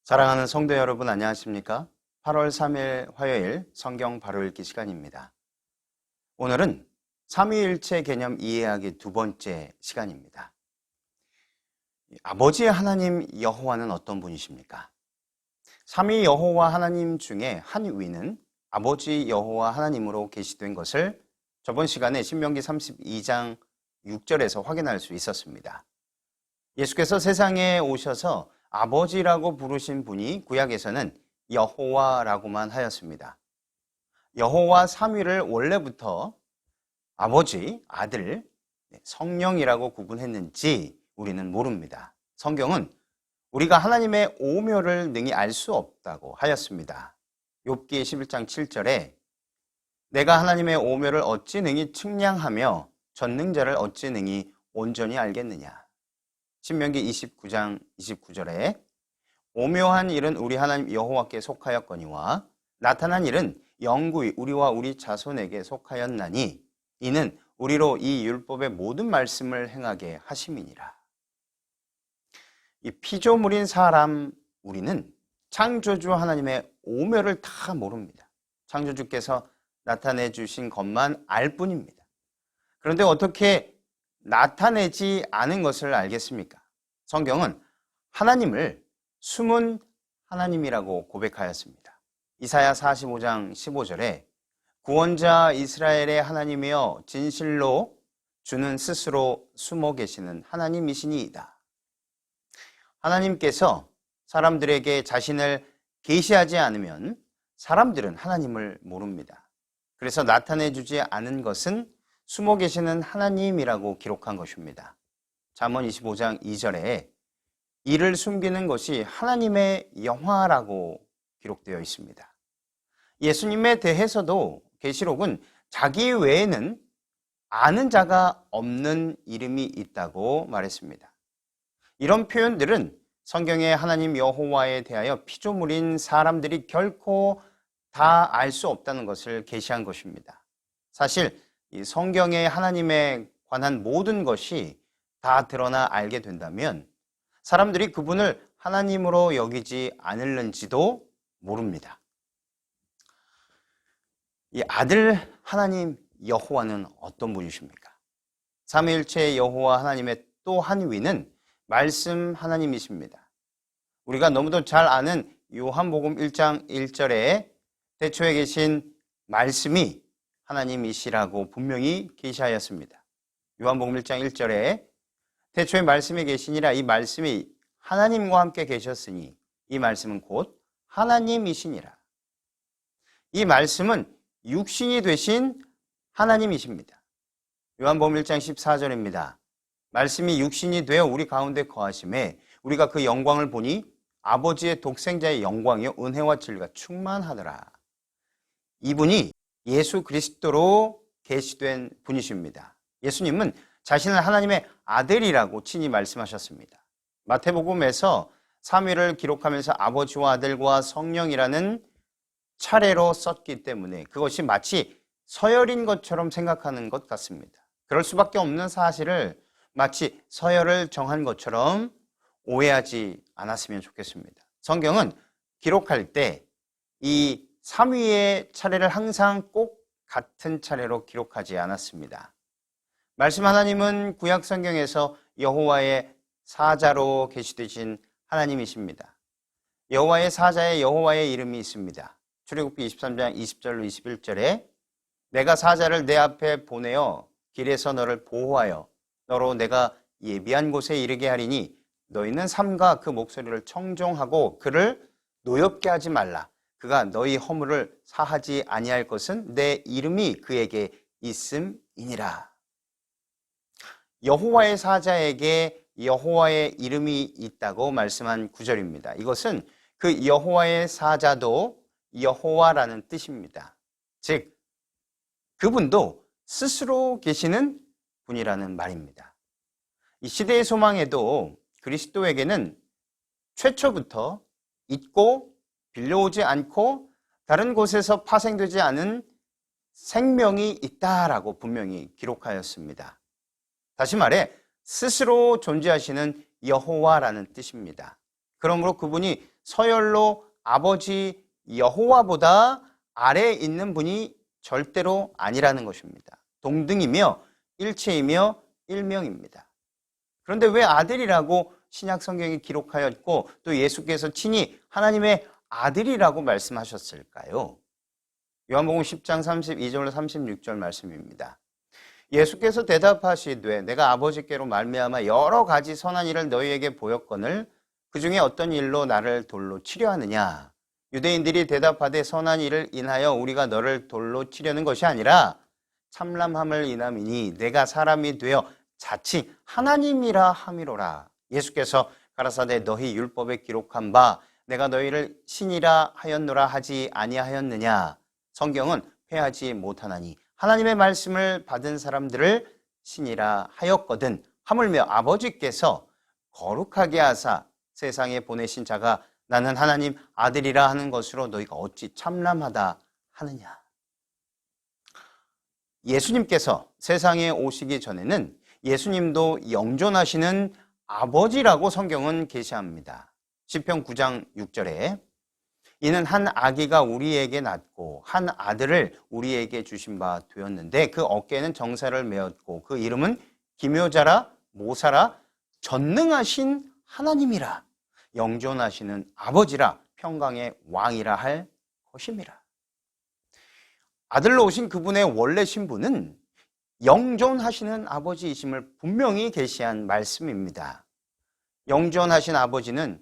사랑하는 성도 여러분, 안녕하십니까? 8월 3일 화요일 성경 바로 읽기 시간입니다. 오늘은 삼위일체 개념 이해하기 두 번째 시간입니다. 아버지 하나님 여호와는 어떤 분이십니까? 삼위 여호와 하나님 중에 한 위는 아버지 여호와 하나님으로 계시된 것을 저번 시간에 신명기 32장 6절에서 확인할 수 있었습니다. 예수께서 세상에 오셔서 아버지라고 부르신 분이 구약에서는 여호와라고만 하였습니다. 여호와 삼위를 원래부터 아버지, 아들, 성령이라고 구분했는지 우리는 모릅니다. 성경은 우리가 하나님의 오묘를 능히 알 수 없다고 하였습니다. 욥기 11장 7절에 내가 하나님의 오묘를 어찌 능히 측량하며 전능자를 어찌 능히 온전히 알겠느냐. 신명기 29장 29절에 오묘한 일은 우리 하나님 여호와께 속하였거니와 나타난 일은 영구히 우리와 우리 자손에게 속하였나니 이는 우리로 이 율법의 모든 말씀을 행하게 하심이니라. 이 피조물인 사람 우리는 창조주 하나님의 오묘를 다 모릅니다. 창조주께서 나타내 주신 것만 알 뿐입니다. 그런데 어떻게 나타내지 않은 것을 알겠습니까? 성경은 하나님을 숨은 하나님이라고 고백하였습니다. 이사야 45장 15절에 구원자 이스라엘의 하나님이여 진실로 주는 스스로 숨어 계시는 하나님이시니이다. 하나님께서 사람들에게 자신을 계시하지 않으면 사람들은 하나님을 모릅니다. 그래서 나타내 주지 않은 것은 숨어 계시는 하나님이라고 기록한 것입니다. 잠언 25장 2절에 이를 숨기는 것이 하나님의 영화라고 기록되어 있습니다. 예수님에 대해서도 계시록은 자기 외에는 아는 자가 없는 이름이 있다고 말했습니다. 이런 표현들은 성경의 하나님 여호와에 대하여 피조물인 사람들이 결코 다 알 수 없다는 것을 계시한 것입니다. 사실 이 성경에 하나님에 관한 모든 것이 다 드러나 알게 된다면 사람들이 그분을 하나님으로 여기지 않을는지도 모릅니다. 이 아들 하나님 여호와는 어떤 분이십니까? 삼위일체 여호와 하나님의 또 한 위는 말씀 하나님이십니다. 우리가 너무도 잘 아는 요한복음 1장 1절에 태초에 계신 말씀이 하나님이시라고 분명히 계시하였습니다. 요한복음 1장 1절에 태초에 말씀이 계시니라 이 말씀이 하나님과 함께 계셨으니 이 말씀은 곧 하나님이시니라. 이 말씀은 육신이 되신 하나님이십니다. 요한복음 1장 14절입니다. 말씀이 육신이 되어 우리 가운데 거하심에 우리가 그 영광을 보니 아버지의 독생자의 영광이요 은혜와 진리가 충만하더라. 이분이 예수 그리스도로 계시된 분이십니다. 예수님은 자신을 하나님의 아들이라고 친히 말씀하셨습니다. 마태복음에서 삼위를 기록하면서 아버지와 아들과 성령이라는 차례로 썼기 때문에 그것이 마치 서열인 것처럼 생각하는 것 같습니다. 그럴 수밖에 없는 사실을 마치 서열을 정한 것처럼 오해하지 않았으면 좋겠습니다. 성경은 기록할 때 이 삼위의 차례를 항상 꼭 같은 차례로 기록하지 않았습니다. 말씀 하나님은 구약 성경에서 여호와의 사자로 계시되신 하나님이십니다. 여호와의 사자에 여호와의 이름이 있습니다. 출애굽기 23장 20절로 21절에 내가 사자를 내 앞에 보내어 길에서 너를 보호하여 너로 내가 예비한 곳에 이르게 하리니 너희는 삼가 그 목소리를 청종하고 그를 노엽게 하지 말라. 그가 너희 허물을 사하지 아니할 것은 내 이름이 그에게 있음이니라. 여호와의 사자에게 여호와의 이름이 있다고 말씀한 구절입니다. 이것은 그 여호와의 사자도 여호와라는 뜻입니다. 즉 그분도 스스로 계시는 분이라는 말입니다. 이 시대의 소망에도 그리스도에게는 최초부터 있고 빌려오지 않고 다른 곳에서 파생되지 않은 생명이 있다라고 분명히 기록하였습니다. 다시 말해 스스로 존재하시는 여호와라는 뜻입니다. 그러므로 그분이 서열로 아버지 여호와보다 아래에 있는 분이 절대로 아니라는 것입니다. 동등이며 일체이며 일명입니다. 그런데 왜 아들이라고 신약 성경이 기록하였고 또 예수께서 친히 하나님의 아들이라고 말씀하셨을까요? 요한복음 10장 32절로 36절 말씀입니다. 예수께서 대답하시되 내가 아버지께로 말미암아 여러 가지 선한 일을 너희에게 보였거늘 그 중에 어떤 일로 나를 돌로 치려 하느냐? 유대인들이 대답하되 선한 일을 인하여 우리가 너를 돌로 치려는 것이 아니라 참람함을 인함이니 내가 사람이 되어 자칭 하나님이라 함이로라. 예수께서 가라사대 너희 율법에 기록한 바 내가 너희를 신이라 하였노라 하지 아니하였느냐? 성경은 패하지 못하나니 하나님의 말씀을 받은 사람들을 신이라 하였거든. 하물며 아버지께서 거룩하게 하사 세상에 보내신 자가 나는 하나님 아들이라 하는 것으로 너희가 어찌 참람하다 하느냐. 예수님께서 세상에 오시기 전에는 예수님도 영존하시는 아버지라고 성경은 계시합니다. 시편 9장 6절에 이는 한 아기가 우리에게 낳고 한 아들을 우리에게 주신 바 되었는데 그 어깨에는 정사를 메었고 그 이름은 기묘자라 모사라 전능하신 하나님이라 영존하시는 아버지라 평강의 왕이라 할 것임이라. 아들로 오신 그분의 원래 신분은 영존하시는 아버지이심을 분명히 계시한 말씀입니다. 영존하신 아버지는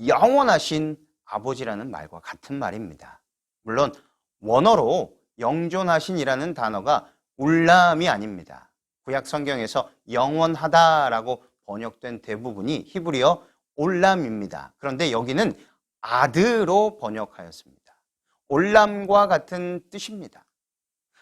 영원하신 아버지라는 말과 같은 말입니다. 물론 원어로 영존하신이라는 단어가 울람이 아닙니다. 구약 성경에서 영원하다라고 번역된 대부분이 히브리어 올람입니다. 그런데 여기는 아드로 번역하였습니다. 올람과 같은 뜻입니다.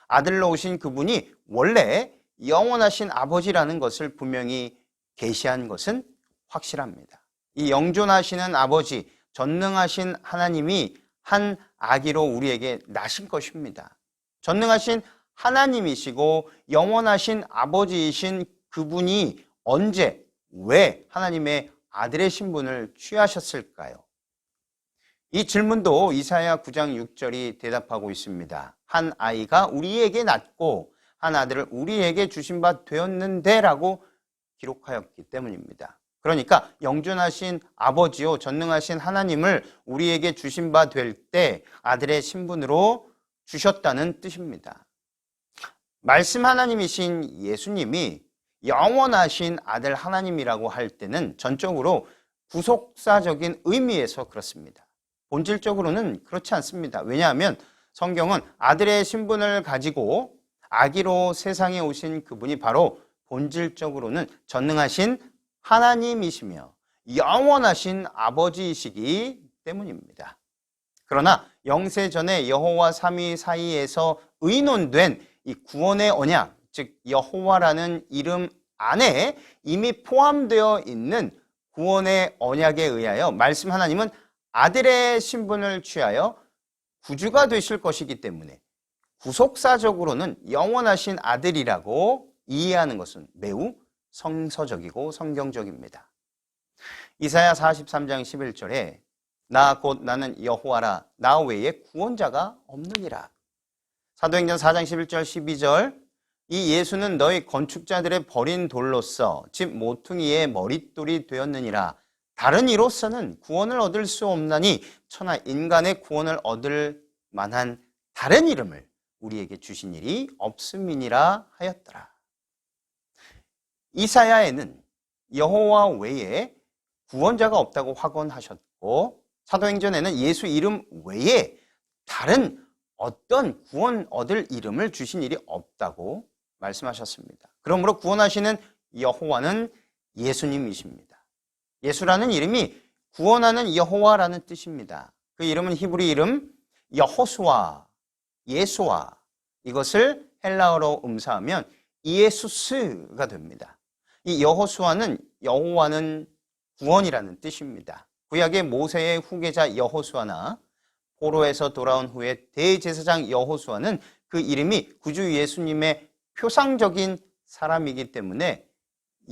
아들로 오신 그분이 원래 영원하신 아버지라는 것을 분명히 계시한 것은 확실합니다. 이 영존하시는 아버지, 전능하신 하나님이 한 아기로 우리에게 나신 것입니다. 전능하신 하나님이시고 영원하신 아버지이신 그분이 언제, 왜 하나님의 아들의 신분을 취하셨을까요? 이 질문도 이사야 9장 6절이 대답하고 있습니다. 한 아이가 우리에게 낳고 한 아들을 우리에게 주신 바 되었는데 라고 기록하였기 때문입니다. 그러니까 영존하신 아버지요 전능하신 하나님을 우리에게 주신 바 될 때 아들의 신분으로 주셨다는 뜻입니다. 말씀 하나님이신 예수님이 영원하신 아들 하나님이라고 할 때는 전적으로 구속사적인 의미에서 그렇습니다. 본질적으로는 그렇지 않습니다. 왜냐하면 성경은 아들의 신분을 가지고 아기로 세상에 오신 그분이 바로 본질적으로는 전능하신 하나님이시며 영원하신 아버지이시기 때문입니다. 그러나 영세전에 여호와 삼위 사이에서 의논된 이 구원의 언약, 즉 여호와라는 이름 안에 이미 포함되어 있는 구원의 언약에 의하여 말씀 하나님은 아들의 신분을 취하여 구주가 되실 것이기 때문에 구속사적으로는 영원하신 아들이라고 이해하는 것은 매우 성서적이고 성경적입니다. 이사야 43장 11절에 나 곧 나는 여호와라 나 외에 구원자가 없느니라. 사도행전 4장 11절 12절 이 예수는 너희 건축자들의 버린 돌로서 집 모퉁이의 머릿돌이 되었느니라. 다른 이로서는 구원을 얻을 수 없나니 천하 인간의 구원을 얻을 만한 다른 이름을 우리에게 주신 일이 없음이니라 하였더라. 이사야에는 여호와 외에 구원자가 없다고 확언하셨고 사도행전에는 예수 이름 외에 다른 어떤 구원 얻을 이름을 주신 일이 없다고 말씀하셨습니다. 그러므로 구원하시는 여호와는 예수님이십니다. 예수라는 이름이 구원하는 여호와라는 뜻입니다. 그 이름은 히브리 이름 여호수아, 예수아, 이것을 헬라어로 음사하면 이에수스가 됩니다. 이 여호수아는 여호와는 구원이라는 뜻입니다. 구약의 모세의 후계자 여호수아나 포로에서 돌아온 후에 대제사장 여호수아는 그 이름이 구주 예수님의 표상적인 사람이기 때문에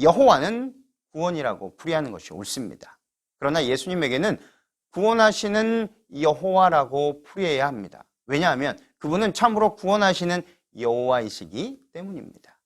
여호와는 구원이라고 풀이하는 것이 옳습니다. 그러나 예수님에게는 구원하시는 여호와라고 풀이해야 합니다. 왜냐하면 그분은 참으로 구원하시는 여호와이시기 때문입니다.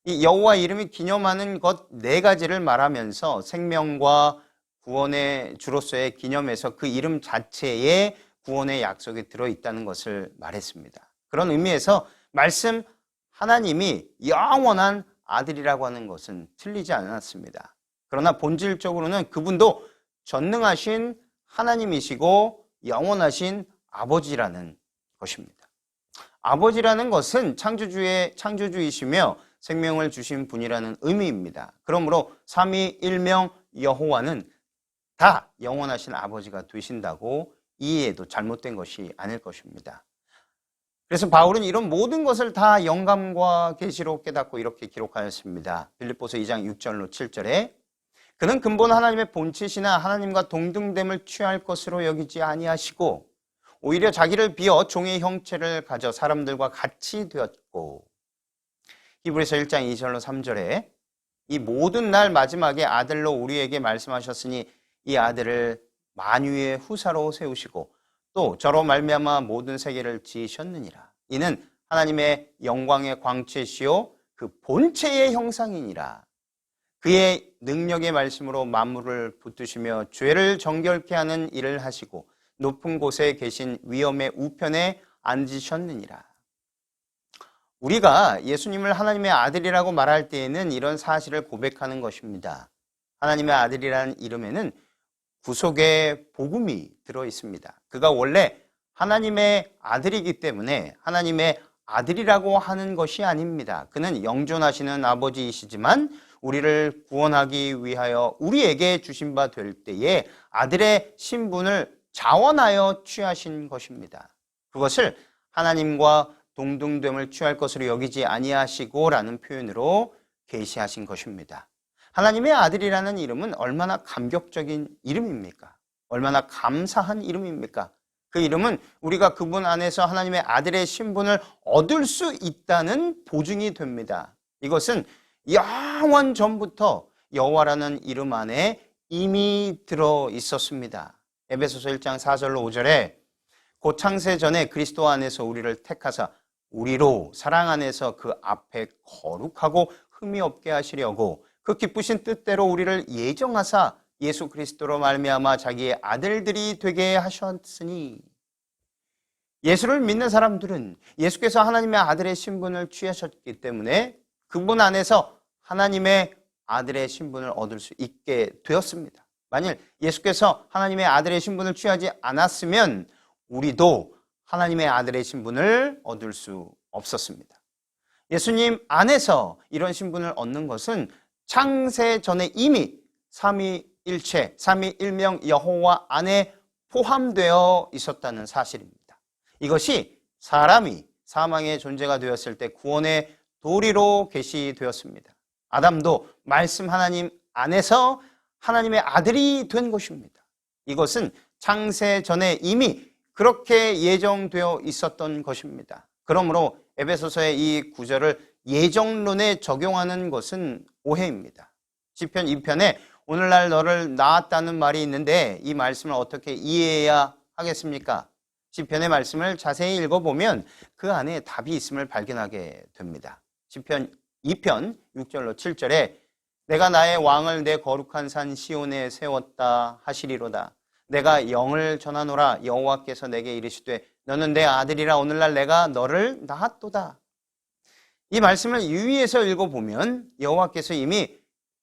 이 여호와 이름이 기념하는 것 4가지를 말하면서 생명과 구원의 주로서의 기념에서 그 이름 자체에 구원의 약속이 들어있다는 것을 말했습니다. 그런 의미에서 말씀 하나님이 영원한 아들이라고 하는 것은 틀리지 않았습니다. 그러나 본질적으로는 그분도 전능하신 하나님이시고 영원하신 아버지라는 것입니다. 아버지라는 것은 창조주이시며 생명을 주신 분이라는 의미입니다. 그러므로 삼위일명 여호와는 다 영원하신 아버지가 되신다고 이해해도 잘못된 것이 아닐 것입니다. 그래서 바울은 이런 모든 것을 다 영감과 계시로 깨닫고 이렇게 기록하였습니다. 빌립보서 2장 6절로 7절에 그는 근본 하나님의 본체시나 하나님과 동등됨을 취할 것으로 여기지 아니하시고 오히려 자기를 비어 종의 형체를 가져 사람들과 같이 되었고 히브리서 1장 2절로 3절에 이 모든 날 마지막에 아들로 우리에게 말씀하셨으니 이 아들을 만유의 후사로 세우시고 또 저로 말미암아 모든 세계를 지으셨느니라. 이는 하나님의 영광의 광채시요 그 본체의 형상이니라. 그의 능력의 말씀으로 만물을 붙드시며 죄를 정결케 하는 일을 하시고 높은 곳에 계신 위엄의 우편에 앉으셨느니라. 우리가 예수님을 하나님의 아들이라고 말할 때에는 이런 사실을 고백하는 것입니다. 하나님의 아들이라는 이름에는 구속의 복음이 들어 있습니다. 그가 원래 하나님의 아들이기 때문에 하나님의 아들이라고 하는 것이 아닙니다. 그는 영존하시는 아버지이시지만 우리를 구원하기 위하여 우리에게 주신 바 될 때에 아들의 신분을 자원하여 취하신 것입니다. 그것을 하나님과 동등됨을 취할 것으로 여기지 아니하시고 라는 표현으로 계시하신 것입니다. 하나님의 아들이라는 이름은 얼마나 감격적인 이름입니까? 얼마나 감사한 이름입니까? 그 이름은 우리가 그분 안에서 하나님의 아들의 신분을 얻을 수 있다는 보증이 됩니다. 이것은 영원 전부터 여호와라는 이름 안에 이미 들어 있었습니다. 에베소서 1장 4절로 5절에 곧 창세 전에 그리스도 안에서 우리를 택하사 우리로 사랑 안에서 그 앞에 거룩하고 흠이 없게 하시려고 그 기쁘신 뜻대로 우리를 예정하사 예수 그리스도로 말미암아 자기의 아들들이 되게 하셨으니 예수를 믿는 사람들은 예수께서 하나님의 아들의 신분을 취하셨기 때문에 그분 안에서 하나님의 아들의 신분을 얻을 수 있게 되었습니다. 만일 예수께서 하나님의 아들의 신분을 취하지 않았으면 우리도 하나님의 아들의 신분을 얻을 수 없었습니다. 예수님 안에서 이런 신분을 얻는 것은 창세 전에 이미 삼위일체, 삼위일명 여호와 안에 포함되어 있었다는 사실입니다. 이것이 사람이 사망의 존재가 되었을 때 구원의 도리로 계시되었습니다. 아담도 말씀 하나님 안에서 하나님의 아들이 된 것입니다. 이것은 창세 전에 이미 그렇게 예정되어 있었던 것입니다. 그러므로 에베소서의 이 구절을 예정론에 적용하는 것은 오해입니다. 시편 2편에 오늘날 너를 낳았다는 말이 있는데 이 말씀을 어떻게 이해해야 하겠습니까? 시편의 말씀을 자세히 읽어보면 그 안에 답이 있음을 발견하게 됩니다. 시편 2편 6절로 7절에 내가 나의 왕을 내 거룩한 산 시온에 세웠다 하시리로다. 내가 영을 전하노라. 여호와께서 내게 이르시되 너는 내 아들이라. 오늘날 내가 너를 낳았도다. 이 말씀을 유의해서 읽어보면 여호와께서 이미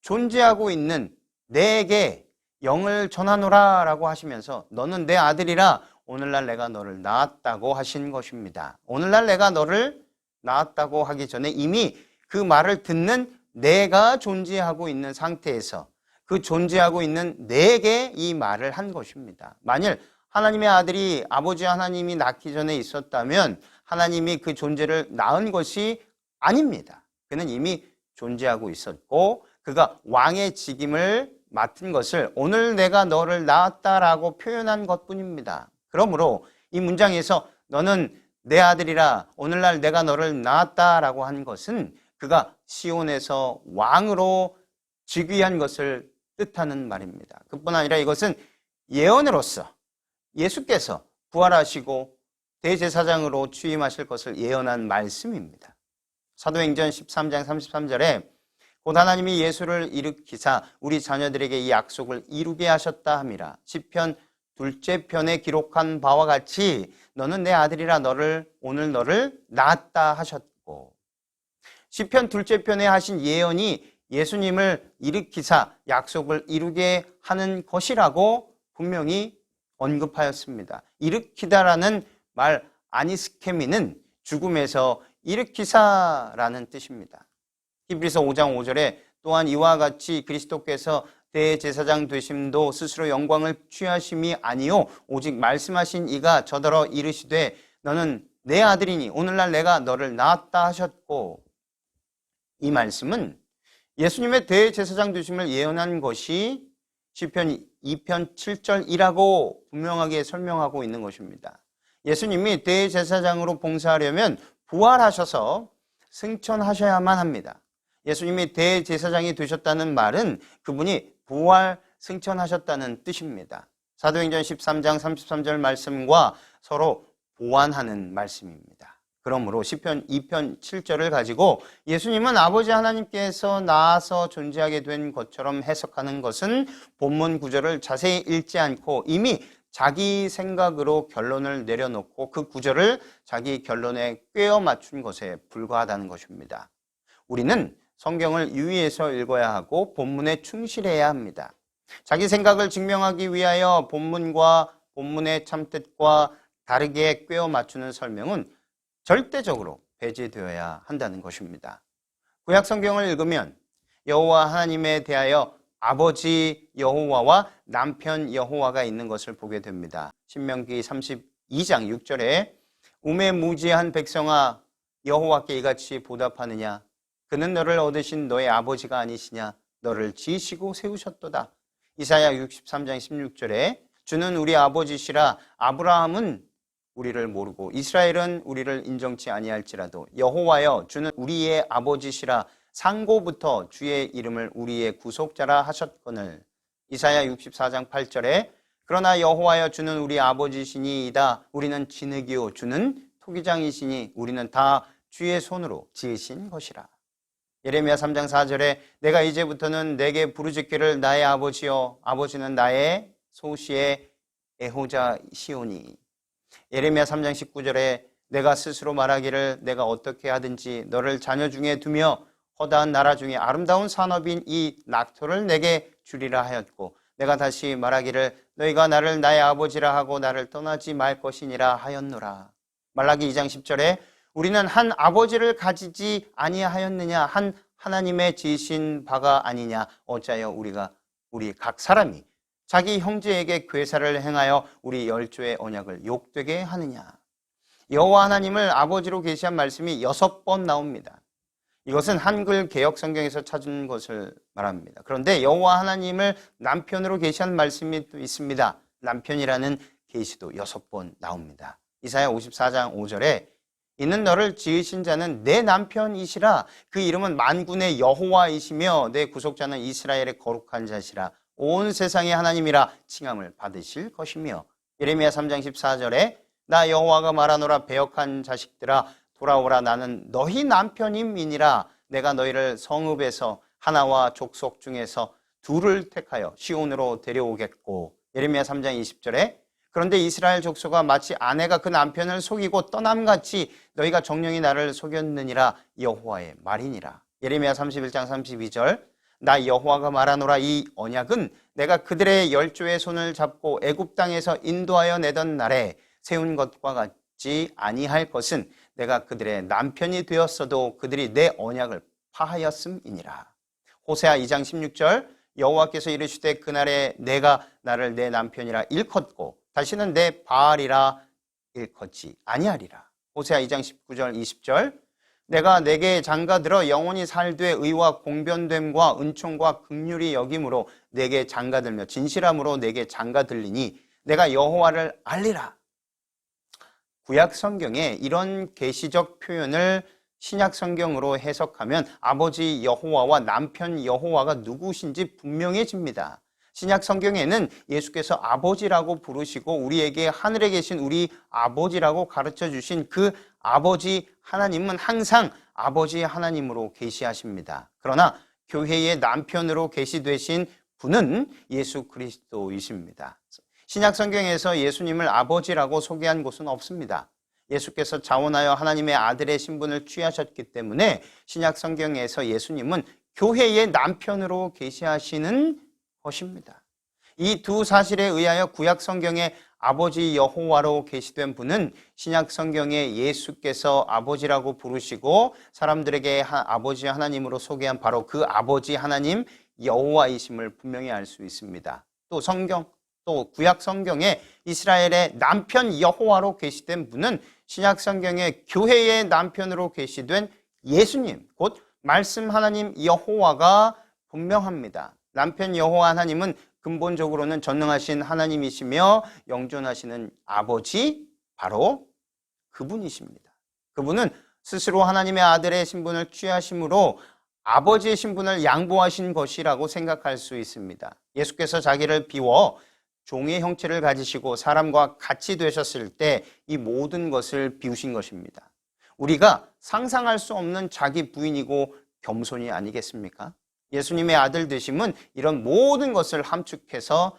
존재하고 있는 내게 영을 전하노라 라고 하시면서 너는 내 아들이라. 오늘날 내가 너를 낳았다고 하신 것입니다. 오늘날 내가 너를 낳았다고 하기 전에 이미 그 말을 듣는 내가 존재하고 있는 상태에서 그 존재하고 있는 내게 이 말을 한 것입니다. 만일 하나님의 아들이 아버지 하나님이 낳기 전에 있었다면 하나님이 그 존재를 낳은 것이 아닙니다. 그는 이미 존재하고 있었고 그가 왕의 직임을 맡은 것을 오늘 내가 너를 낳았다라고 표현한 것뿐입니다. 그러므로 이 문장에서 너는 내 아들이라 오늘날 내가 너를 낳았다라고 한 것은 그가 시온에서 왕으로 즉위한 것을 뜻하는 말입니다. 그뿐 아니라 이것은 예언으로서 예수께서 부활하시고 대제사장으로 취임하실 것을 예언한 말씀입니다. 사도행전 13장 33절에 곧 하나님이 예수를 일으키사 우리 자녀들에게 이 약속을 이루게 하셨다 함이라. 시편 둘째 편에 기록한 바와 같이 너는 내 아들이라 오늘 너를 낳았다 하셨고, 시편 둘째 편에 하신 예언이 예수님을 일으키사 약속을 이루게 하는 것이라고 분명히 언급하였습니다. 일으키다라는 말 아니스케미는 죽음에서 일으키사라는 뜻입니다. 히브리서 5장 5절에 또한 이와 같이 그리스도께서 대제사장 되심도 스스로 영광을 취하심이 아니요 오직 말씀하신 이가 저더러 이르시되 너는 내 아들이니 오늘날 내가 너를 낳았다 하셨고, 이 말씀은 예수님의 대제사장 되심을 예언한 것이 시편 2편 7절이라고 분명하게 설명하고 있는 것입니다. 예수님이 대제사장으로 봉사하려면 부활하셔서 승천하셔야만 합니다. 예수님이 대제사장이 되셨다는 말은 그분이 부활 승천하셨다는 뜻입니다. 사도행전 13장 33절 말씀과 서로 보완하는 말씀입니다. 그러므로 시편 2편 7절을 가지고 예수님은 아버지 하나님께서 나아서 존재하게 된 것처럼 해석하는 것은 본문 구절을 자세히 읽지 않고 이미 자기 생각으로 결론을 내려놓고 그 구절을 자기 결론에 꿰어 맞춘 것에 불과하다는 것입니다. 우리는 성경을 유의해서 읽어야 하고 본문에 충실해야 합니다. 자기 생각을 증명하기 위하여 본문과 본문의 참뜻과 다르게 꿰어 맞추는 설명은 절대적으로 배제되어야 한다는 것입니다. 구약 성경을 읽으면 여호와 하나님에 대하여 아버지 여호와와 남편 여호와가 있는 것을 보게 됩니다. 신명기 32장 6절에 우매무지한 백성아 여호와께 이같이 보답하느냐 그는 너를 얻으신 너의 아버지가 아니시냐 너를 지으시고 세우셨도다. 이사야 63장 16절에 주는 우리 아버지시라 아브라함은 우리를 모르고 이스라엘은 우리를 인정치 아니할지라도 여호와여 주는 우리의 아버지시라 상고부터 주의 이름을 우리의 구속자라 하셨거늘. 이사야 64장 8절에 그러나 여호와여 주는 우리 아버지시니이다. 우리는 진흙이요 주는 토기장이시니 우리는 다 주의 손으로 지으신 것이라. 예레미야 3장 4절에 내가 이제부터는 내게 부르짖기를 나의 아버지여 아버지는 나의 소시의 애호자시오니. 예레미야 3장 19절에 내가 스스로 말하기를 내가 어떻게 하든지 너를 자녀 중에 두며 허다한 나라 중에 아름다운 산업인 이 낙토를 내게 주리라 하였고 내가 다시 말하기를 너희가 나를 나의 아버지라 하고 나를 떠나지 말 것이니라 하였노라. 말라기 2장 10절에 우리는 한 아버지를 가지지 아니하였느냐 한 하나님의 지으신 바가 아니냐 어찌하여 우리 각 사람이 자기 형제에게 괴사를 행하여 우리 열조의 언약을 욕되게 하느냐. 여호와 하나님을 아버지로 계시한 말씀이 6번 나옵니다. 이것은 한글 개역 성경에서 찾은 것을 말합니다. 그런데 여호와 하나님을 남편으로 계시한 말씀이 또 있습니다. 남편이라는 계시도 6번 나옵니다. 이사야 54장 5절에 이는 너를 지으신 자는 내 남편이시라 그 이름은 만군의 여호와이시며 내 구속자는 이스라엘의 거룩한 자시라 온 세상의 하나님이라 칭함을 받으실 것이며. 예레미야 3장 14절에 나 여호와가 말하노라 배역한 자식들아 돌아오라 나는 너희 남편임이니라 내가 너희를 성읍에서 하나와 족속 중에서 둘을 택하여 시온으로 데려오겠고. 예레미야 3장 20절에 그런데 이스라엘 족속아 마치 아내가 그 남편을 속이고 떠남같이 너희가 정령이 나를 속였느니라 여호와의 말이니라. 예레미야 31장 32절 나 여호와가 말하노라 이 언약은 내가 그들의 열조의 손을 잡고 애굽 땅에서 인도하여 내던 날에 세운 것과 같지 아니할 것은 내가 그들의 남편이 되었어도 그들이 내 언약을 파하였음이니라. 호세아 2장 16절 여호와께서 이르시되 그날에 내가 나를 내 남편이라 일컫고 다시는 내 바알이라 일컫지 아니하리라. 호세아 2장 19절 20절 내가 내게 장가들어 영원히 살되 의와 공변됨과 은총과 긍휼이 여김으로 내게 장가들며 진실함으로 내게 장가들리니 내가 여호와를 알리라. 구약 성경에 이런 계시적 표현을 신약 성경으로 해석하면 아버지 여호와와 남편 여호와가 누구신지 분명해집니다. 신약 성경에는 예수께서 아버지라고 부르시고 우리에게 하늘에 계신 우리 아버지라고 가르쳐 주신 그 아버지 하나님은 항상 아버지 하나님으로 계시하십니다. 그러나 교회의 남편으로 계시되신 분은 예수 그리스도이십니다. 신약 성경에서 예수님을 아버지라고 소개한 곳은 없습니다. 예수께서 자원하여 하나님의 아들의 신분을 취하셨기 때문에 신약 성경에서 예수님은 교회의 남편으로 계시하시는 것입니다. 이 두 사실에 의하여 구약 성경에 아버지 여호와로 계시된 분은 신약 성경에 예수께서 아버지라고 부르시고 사람들에게 아버지 하나님으로 소개한 바로 그 아버지 하나님 여호와이심을 분명히 알 수 있습니다. 또 구약 성경에 이스라엘의 남편 여호와로 계시된 분은 신약 성경에 교회의 남편으로 계시된 예수님, 곧 말씀 하나님 여호와가 분명합니다. 남편 여호와 하나님은 근본적으로는 전능하신 하나님이시며 영존하시는 아버지, 바로 그분이십니다. 그분은 스스로 하나님의 아들의 신분을 취하심으로 아버지의 신분을 양보하신 것이라고 생각할 수 있습니다. 예수께서 자기를 비워 종의 형체를 가지시고 사람과 같이 되셨을 때 이 모든 것을 비우신 것입니다. 우리가 상상할 수 없는 자기 부인이고 겸손이 아니겠습니까? 예수님의 아들 되심은 이런 모든 것을 함축해서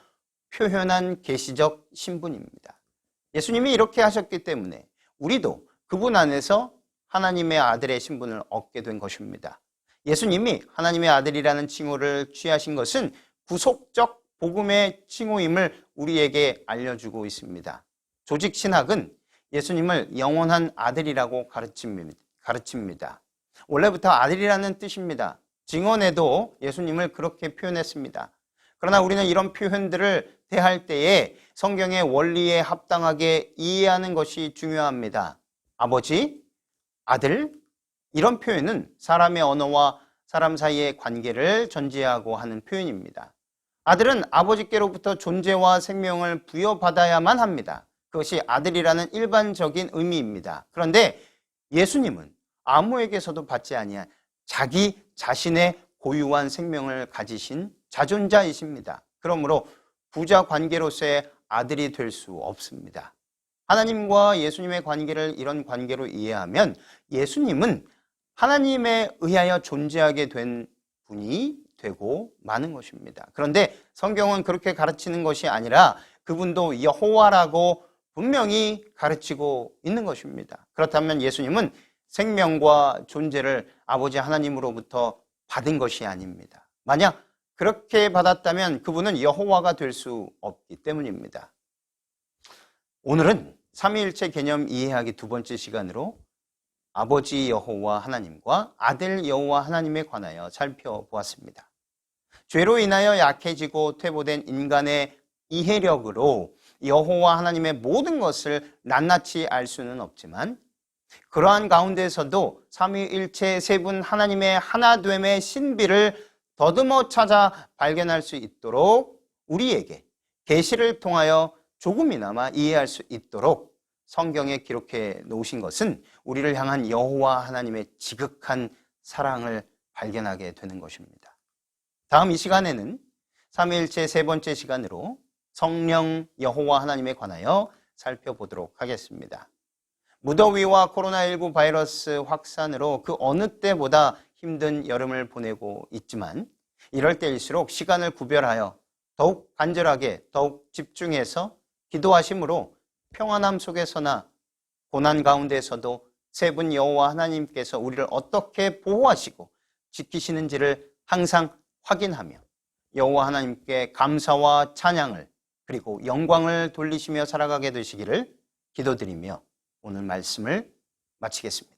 표현한 계시적 신분입니다. 예수님이 이렇게 하셨기 때문에 우리도 그분 안에서 하나님의 아들의 신분을 얻게 된 것입니다. 예수님이 하나님의 아들이라는 칭호를 취하신 것은 구속적 복음의 칭호임을 우리에게 알려주고 있습니다. 조직 신학은 예수님을 영원한 아들이라고 가르칩니다. 원래부터 아들이라는 뜻입니다. 증언에도 예수님을 그렇게 표현했습니다. 그러나 우리는 이런 표현들을 대할 때에 성경의 원리에 합당하게 이해하는 것이 중요합니다. 아버지, 아들, 이런 표현은 사람의 언어와 사람 사이의 관계를 전제하고 하는 표현입니다. 아들은 아버지께로부터 존재와 생명을 부여받아야만 합니다. 그것이 아들이라는 일반적인 의미입니다. 그런데 예수님은 아무에게서도 받지 아니한 자기 자신의 고유한 생명을 가지신 자존자이십니다. 그러므로 부자 관계로서의 아들이 될 수 없습니다. 하나님과 예수님의 관계를 이런 관계로 이해하면 예수님은 하나님에 의하여 존재하게 된 분이 되고 마는 것입니다. 그런데 성경은 그렇게 가르치는 것이 아니라 그분도 여호와라고 분명히 가르치고 있는 것입니다. 그렇다면 예수님은 생명과 존재를 아버지 하나님으로부터 받은 것이 아닙니다. 만약 그렇게 받았다면 그분은 여호와가 될 수 없기 때문입니다. 오늘은 삼위일체 개념 이해하기 두 번째 시간으로 아버지 여호와 하나님과 아들 여호와 하나님에 관하여 살펴보았습니다. 죄로 인하여 약해지고 퇴보된 인간의 이해력으로 여호와 하나님의 모든 것을 낱낱이 알 수는 없지만 그러한 가운데서도 삼위일체 세 분 하나님의 하나됨의 신비를 더듬어 찾아 발견할 수 있도록 우리에게 계시를 통하여 조금이나마 이해할 수 있도록 성경에 기록해 놓으신 것은 우리를 향한 여호와 하나님의 지극한 사랑을 발견하게 되는 것입니다. 다음 이 시간에는 삼위일체 세 번째 시간으로 성령 여호와 하나님에 관하여 살펴보도록 하겠습니다. 무더위와 코로나19 바이러스 확산으로 그 어느 때보다 힘든 여름을 보내고 있지만 이럴 때일수록 시간을 구별하여 더욱 간절하게 더욱 집중해서 기도하심으로 평안함 속에서나 고난 가운데서도 세 분 여호와 하나님께서 우리를 어떻게 보호하시고 지키시는지를 항상 확인하며 여호와 하나님께 감사와 찬양을 그리고 영광을 돌리시며 살아가게 되시기를 기도드리며 오늘 말씀을 마치겠습니다.